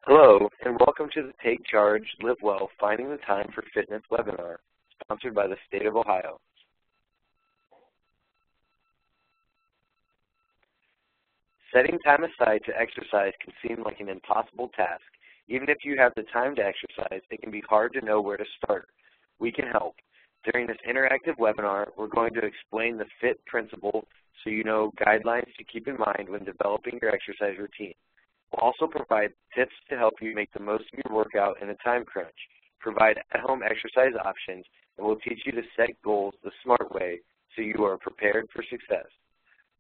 Hello, and welcome to the Take Charge, Live Well, Finding the Time for Fitness webinar, sponsored by the State of Ohio. Setting time aside to exercise can seem like an impossible task. Even if you have the time to exercise, it can be hard to know where to start. We can help. During this interactive webinar, we're going to explain the FIT principle so you know guidelines to keep in mind when developing your exercise routine. We'll also provide tips to help you make the most of your workout in a time crunch, provide at-home exercise options, and we'll teach you to set goals the smart way so you are prepared for success.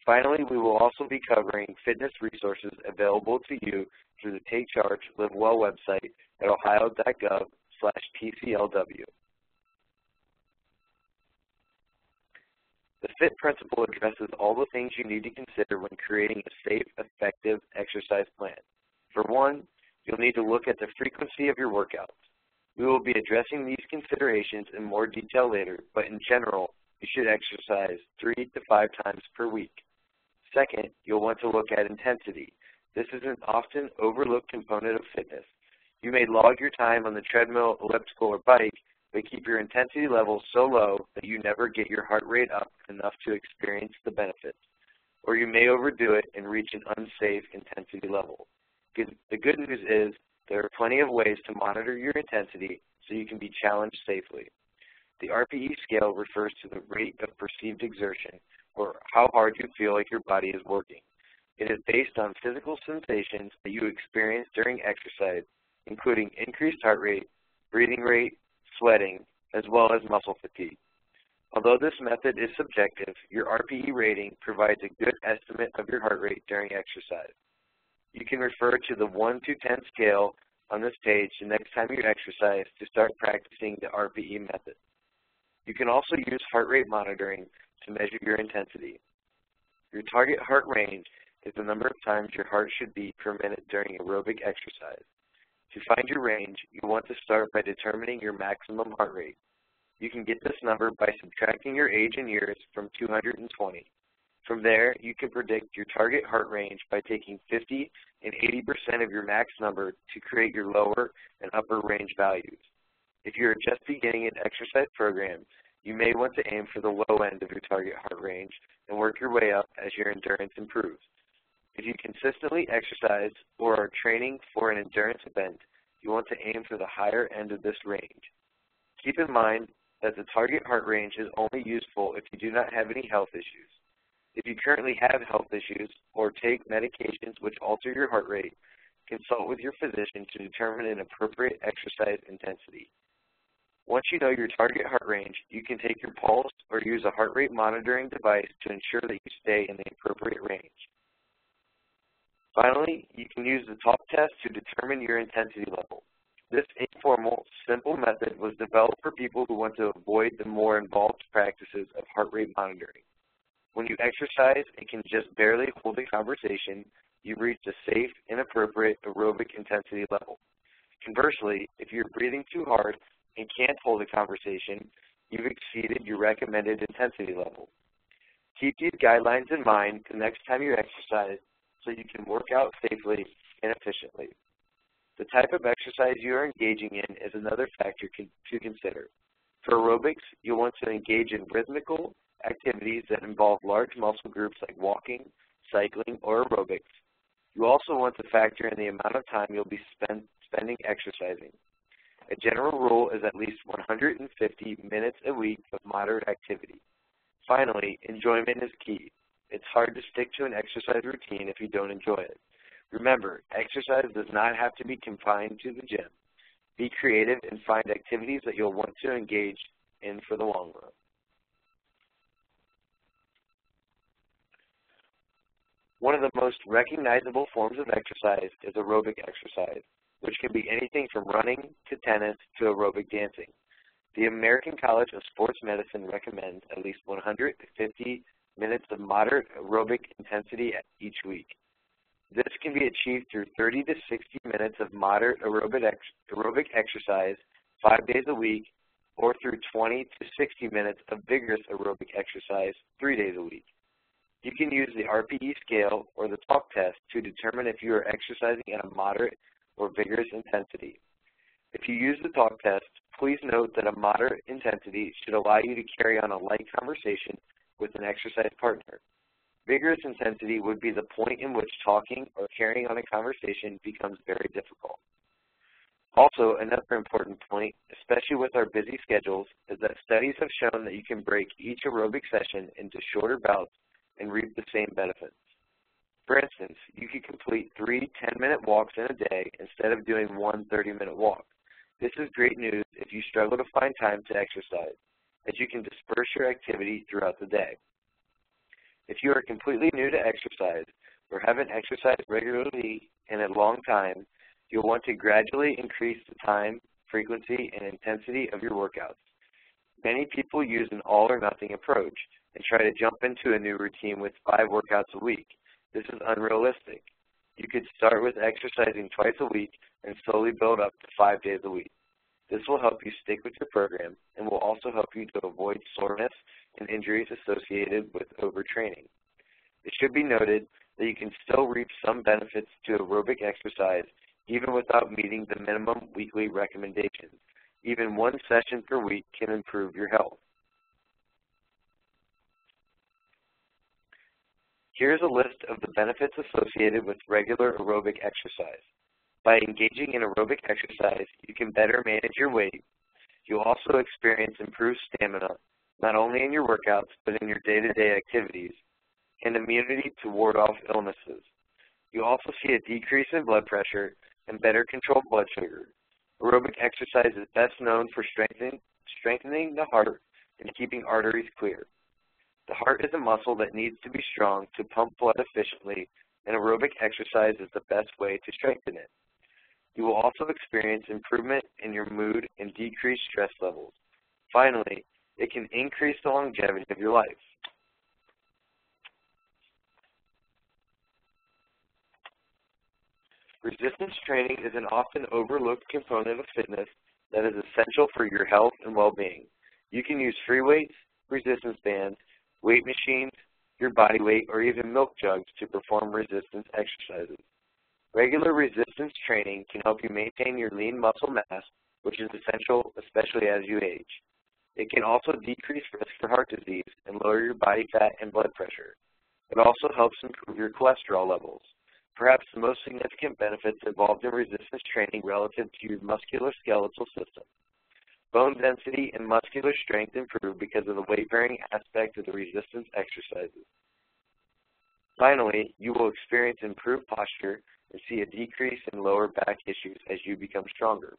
Finally, we will also be covering fitness resources available to you through the Take Charge, Live Well website at ohio.gov/TCLW. The FIT principle addresses all the things you need to consider when creating a safe, effective exercise plan. For one, you'll need to look at the frequency of your workouts. We will be addressing these considerations in more detail later, but in general, you should exercise 3 to 5 times per week. Second, you'll want to look at intensity. This is an often overlooked component of fitness. You may log your time on the treadmill, elliptical, or bike, but keep your intensity levels so low that you never get your heart rate up enough to experience the benefits. Or you may overdo it and reach an unsafe intensity level. The good news is there are plenty of ways to monitor your intensity so you can be challenged safely. The RPE scale refers to the rate of perceived exertion, or how hard you feel like your body is working. It is based on physical sensations that you experience during exercise, including increased heart rate, breathing rate, sweating, as well as muscle fatigue. Although this method is subjective, your RPE rating provides a good estimate of your heart rate during exercise. You can refer to the 1 to 10 scale on this page the next time you exercise to start practicing the RPE method. You can also use heart rate monitoring to measure your intensity. Your target heart range is the number of times your heart should beat per minute during aerobic exercise. To find your range, you want to start by determining your maximum heart rate. You can get this number by subtracting your age in years from 220. From there, you can predict your target heart range by taking 50 and 80% of your max number to create your lower and upper range values. If you are just beginning an exercise program, you may want to aim for the low end of your target heart range and work your way up as your endurance improves. If you consistently exercise or are training for an endurance event, you want to aim for the higher end of this range. Keep in mind that the target heart range is only useful if you do not have any health issues. If you currently have health issues or take medications which alter your heart rate, consult with your physician to determine an appropriate exercise intensity. Once you know your target heart range, you can take your pulse or use a heart rate monitoring device to ensure that you stay in the appropriate range. Finally, you can use the talk test to determine your intensity level. This informal, simple method was developed for people who want to avoid the more involved practices of heart rate monitoring. When you exercise and can just barely hold a conversation, you've reached a safe, inappropriate aerobic intensity level. Conversely, if you're breathing too hard and can't hold a conversation, you've exceeded your recommended intensity level. Keep these guidelines in mind the next time you exercise so you can work out safely and efficiently. The type of exercise you are engaging in is another factor to consider. For aerobics, you'll want to engage in rhythmical activities that involve large muscle groups like walking, cycling, or aerobics. You also want to factor in the amount of time you'll be spending exercising. A general rule is at least 150 minutes a week of moderate activity. Finally, enjoyment is key. It's hard to stick to an exercise routine if you don't enjoy it. Remember, exercise does not have to be confined to the gym. Be creative and find activities that you'll want to engage in for the long run. One of the most recognizable forms of exercise is aerobic exercise, which can be anything from running to tennis to aerobic dancing. The American College of Sports Medicine recommends at least 150 minutes of moderate aerobic intensity each week. This can be achieved through 30 to 60 minutes of moderate aerobic exercise 5 days a week, or through 20 to 60 minutes of vigorous aerobic exercise 3 days a week. You can use the RPE scale or the talk test to determine if you are exercising at a moderate or vigorous intensity. If you use the talk test, please note that a moderate intensity should allow you to carry on a light conversation with an exercise partner. Vigorous intensity would be the point in which talking or carrying on a conversation becomes very difficult. Also, another important point, especially with our busy schedules, is that studies have shown that you can break each aerobic session into shorter bouts and reap the same benefits. For instance, you could complete 3 10-minute walks in a day instead of doing one 30-minute walk. This is great news if you struggle to find time to exercise, as you can disperse your activity throughout the day. If you are completely new to exercise or haven't exercised regularly in a long time, you'll want to gradually increase the time, frequency, and intensity of your workouts. Many people use an all-or-nothing approach and try to jump into a new routine with 5 workouts a week. This is unrealistic. You could start with exercising twice a week and slowly build up to 5 days a week. This will help you stick with your program and will also help you to avoid soreness and injuries associated with overtraining. It should be noted that you can still reap some benefits to aerobic exercise even without meeting the minimum weekly recommendations. Even one session per week can improve your health. Here's a list of the benefits associated with regular aerobic exercise. By engaging in aerobic exercise, you can better manage your weight. You'll also experience improved stamina, not only in your workouts, but in your day-to-day activities, and immunity to ward off illnesses. You'll also see a decrease in blood pressure and better controlled blood sugar. Aerobic exercise is best known for strengthening the heart and keeping arteries clear. The heart is a muscle that needs to be strong to pump blood efficiently, and aerobic exercise is the best way to strengthen it. You will also experience improvement in your mood and decrease stress levels. Finally, it can increase the longevity of your life. Resistance training is an often overlooked component of fitness that is essential for your health and well-being. You can use free weights, resistance bands, weight machines, your body weight, or even milk jugs to perform resistance exercises. Regular resistance training can help you maintain your lean muscle mass, which is essential especially as you age. It can also decrease risk for heart disease and lower your body fat and blood pressure. It also helps improve your cholesterol levels. Perhaps the most significant benefits involved in resistance training relative to your musculoskeletal system. Bone density and muscular strength improve because of the weight-bearing aspect of the resistance exercises. Finally, you will experience improved posture and see a decrease in lower back issues as you become stronger.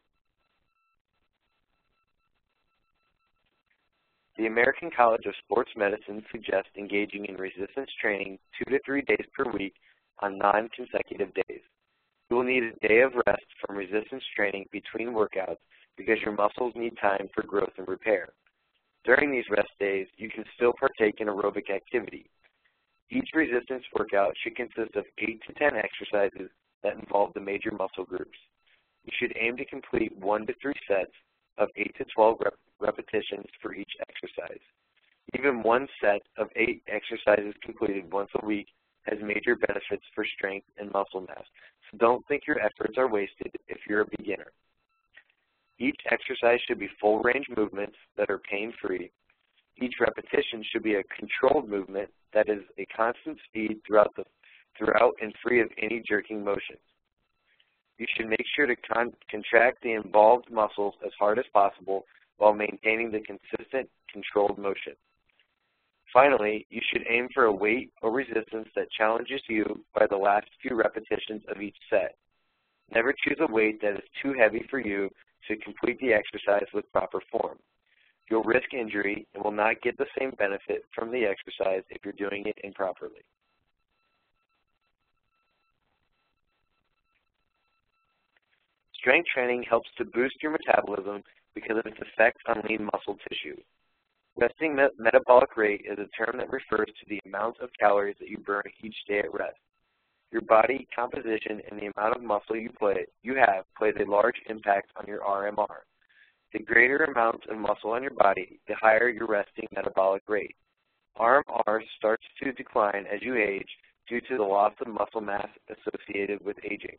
The American College of Sports Medicine suggests engaging in resistance training 2 to 3 days per week on non-consecutive days. You will need a day of rest from resistance training between workouts because your muscles need time for growth and repair. During these rest days, you can still partake in aerobic activity. Each resistance workout should consist of 8 to 10 exercises that involve the major muscle groups. You should aim to complete 1 to 3 sets of 8 to 12 repetitions for each exercise. Even one set of 8 exercises completed once a week has major benefits for strength and muscle mass, so don't think your efforts are wasted if you're a beginner. Each exercise should be full-range movements that are pain-free. Each repetition should be a controlled movement that is a constant speed throughout and free of any jerking motions. You should make sure to contract the involved muscles as hard as possible while maintaining the consistent, controlled motion. Finally, you should aim for a weight or resistance that challenges you by the last few repetitions of each set. Never choose a weight that is too heavy for you to complete the exercise with proper form. You'll risk injury and will not get the same benefit from the exercise if you're doing it improperly. Strength training helps to boost your metabolism because of its effect on lean muscle tissue. Resting metabolic rate is a term that refers to the amount of calories that you burn each day at rest. Your body composition and the amount of muscle you have plays a large impact on your RMR. The greater amount of muscle on your body, the higher your resting metabolic rate. RMR starts to decline as you age due to the loss of muscle mass associated with aging.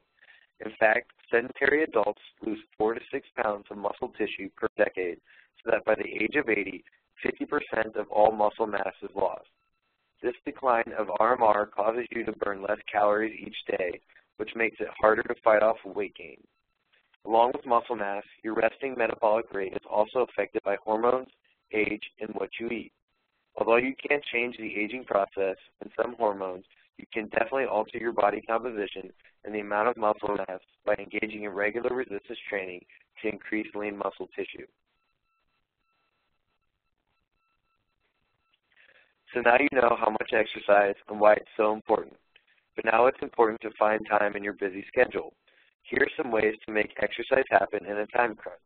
In fact, sedentary adults lose 4 to 6 pounds of muscle tissue per decade, so that by the age of 80, 50% of all muscle mass is lost. This decline of RMR causes you to burn less calories each day, which makes it harder to fight off weight gain. Along with muscle mass, your resting metabolic rate is also affected by hormones, age, and what you eat. Although you can't change the aging process and some hormones, you can definitely alter your body composition and the amount of muscle mass by engaging in regular resistance training to increase lean muscle tissue. So now you know how much exercise and why it's so important. But now it's important to find time in your busy schedule. Here are some ways to make exercise happen in a time crunch.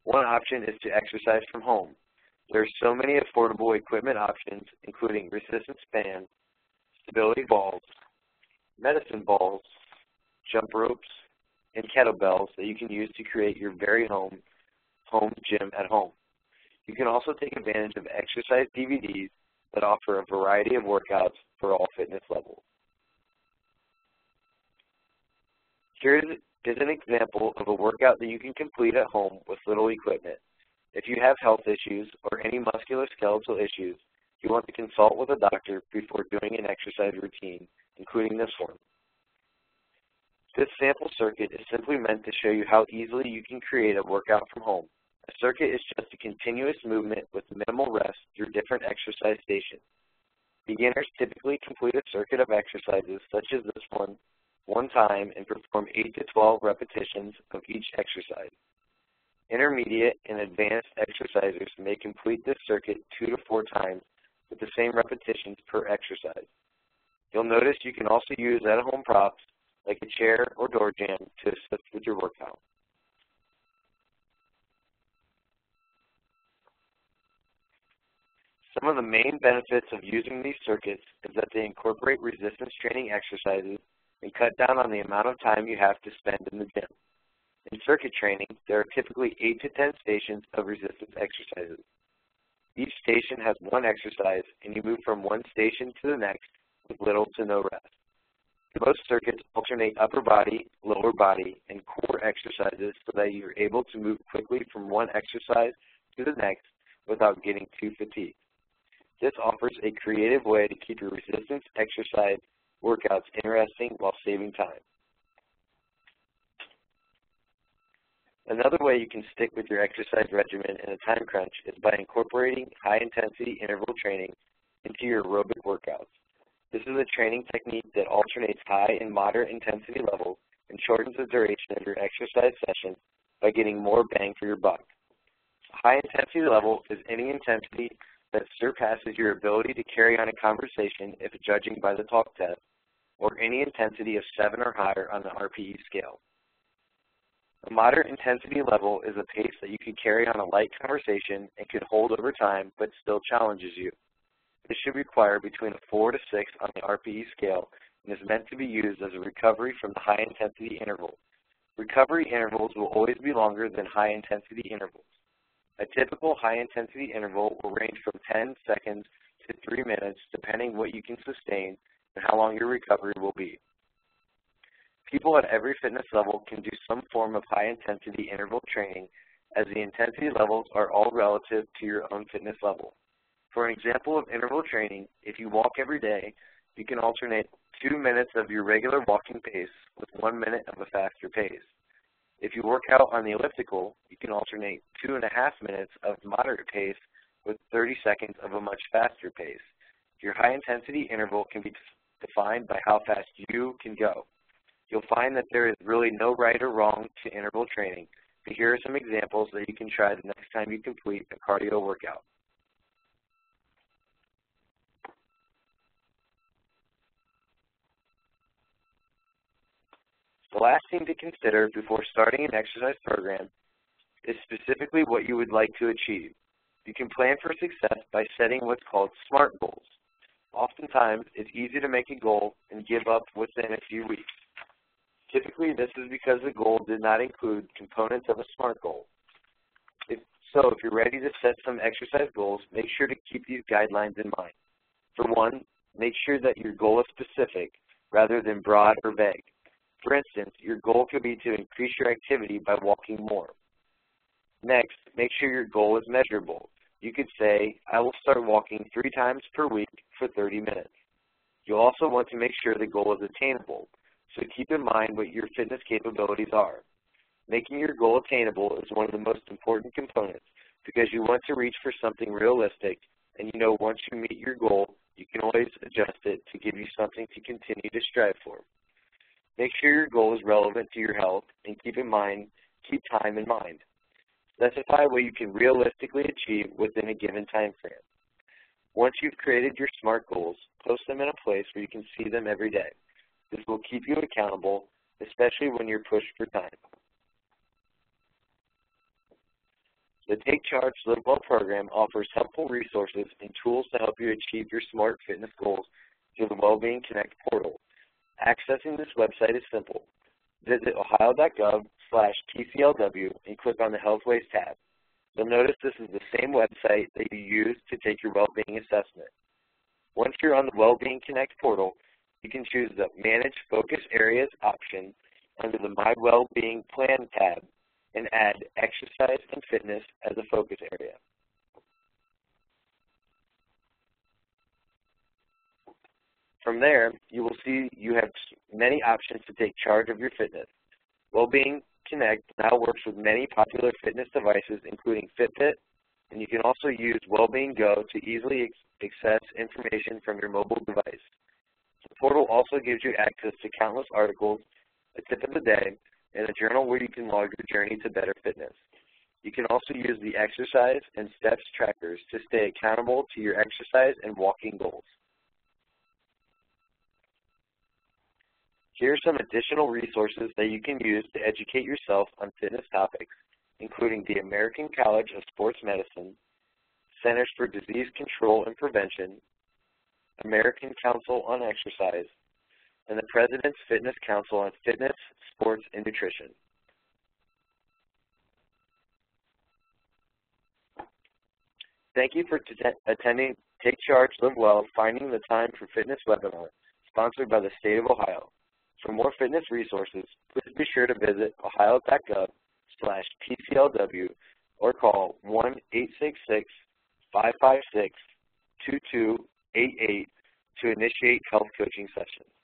One option is to exercise from home. There are so many affordable equipment options, including resistance bands, stability balls, medicine balls, jump ropes, and kettlebells that you can use to create your very home gym at home. You can also take advantage of exercise DVDs that offer a variety of workouts for all fitness levels. Here is an example of a workout that you can complete at home with little equipment. If you have health issues or any musculoskeletal issues, you want to consult with a doctor before doing an exercise routine, including this one. This sample circuit is simply meant to show you how easily you can create a workout from home. A circuit is just a continuous movement with minimal rest through different exercise stations. Beginners typically complete a circuit of exercises such as this one time and perform 8 to 12 repetitions of each exercise. Intermediate and advanced exercisers may complete this circuit 2 to 4 times with the same repetitions per exercise. You'll notice you can also use at-home props like a chair or door jamb to assist with your workout. Some of the main benefits of using these circuits is that they incorporate resistance training exercises and cut down on the amount of time you have to spend in the gym. In circuit training, there are typically 8 to 10 stations of resistance exercises. Each station has one exercise, and you move from one station to the next with little to no rest. Most circuits alternate upper body, lower body, and core exercises so that you're able to move quickly from one exercise to the next without getting too fatigued. This offers a creative way to keep your resistance exercise workouts interesting while saving time. Another way you can stick with your exercise regimen in a time crunch is by incorporating high-intensity interval training into your aerobic workouts. This is a training technique that alternates high and moderate intensity levels and shortens the duration of your exercise session by getting more bang for your buck. A high-intensity level is any intensity that surpasses your ability to carry on a conversation if judging by the talk test, or any intensity of 7 or higher on the RPE scale. A moderate intensity level is a pace that you can carry on a light conversation and can hold over time but still challenges you. This should require between a 4 to 6 on the RPE scale and is meant to be used as a recovery from the high-intensity interval. Recovery intervals will always be longer than high-intensity intervals. A typical high-intensity interval will range from 10 seconds to 3 minutes depending what you can sustain and how long your recovery will be. People at every fitness level can do some form of high-intensity interval training as the intensity levels are all relative to your own fitness level. For an example of interval training, if you walk every day, you can alternate 2 minutes of your regular walking pace with 1 minute of a faster pace. If you work out on the elliptical, you can alternate 2.5 minutes of moderate pace with 30 seconds of a much faster pace. Your high-intensity interval can be defined by how fast you can go. You'll find that there is really no right or wrong to interval training, but here are some examples that you can try the next time you complete a cardio workout. The last thing to consider before starting an exercise program is specifically what you would like to achieve. You can plan for success by setting what's called SMART goals. Oftentimes, it's easy to make a goal and give up within a few weeks. Typically, this is because the goal did not include components of a SMART goal. If you're ready to set some exercise goals, make sure to keep these guidelines in mind. For one, make sure that your goal is specific rather than broad or vague. For instance, your goal could be to increase your activity by walking more. Next, make sure your goal is measurable. You could say, I will start walking 3 times per week for 30 minutes. You'll also want to make sure the goal is attainable, so keep in mind what your fitness capabilities are. Making your goal attainable is one of the most important components because you want to reach for something realistic, and you know once you meet your goal, you can always adjust it to give you something to continue to strive for. Make sure your goal is relevant to your health, and keep time in mind. Specify what you can realistically achieve within a given time frame. Once you've created your SMART goals, post them in a place where you can see them every day. This will keep you accountable, especially when you're pushed for time. The Take Charge, Live Well program offers helpful resources and tools to help you achieve your SMART fitness goals through the Wellbeing Connect portal. Accessing this website is simple. Visit ohio.gov/TCLW and click on the Healthways tab. You'll notice this is the same website that you used to take your well-being assessment. Once you're on the Wellbeing Connect portal, you can choose the Manage Focus Areas option under the My Wellbeing Plan tab and add exercise and fitness as a focus area. From there, you will see you have many options to take charge of your fitness. Wellbeing Connect now works with many popular fitness devices, including Fitbit, and you can also use Wellbeing Go to easily access information from your mobile device. The portal also gives you access to countless articles, a tip of the day, and a journal where you can log your journey to better fitness. You can also use the exercise and steps trackers to stay accountable to your exercise and walking goals. Here are some additional resources that you can use to educate yourself on fitness topics, including the American College of Sports Medicine, Centers for Disease Control and Prevention, American Council on Exercise, and the President's Fitness Council on Fitness, Sports, and Nutrition. Thank you for attending Take Charge, Live Well, Finding the Time for Fitness webinar, sponsored by the State of Ohio. For more fitness resources, please be sure to visit ohio.gov/TCLW or call 1-866-556-2288 to initiate health coaching sessions.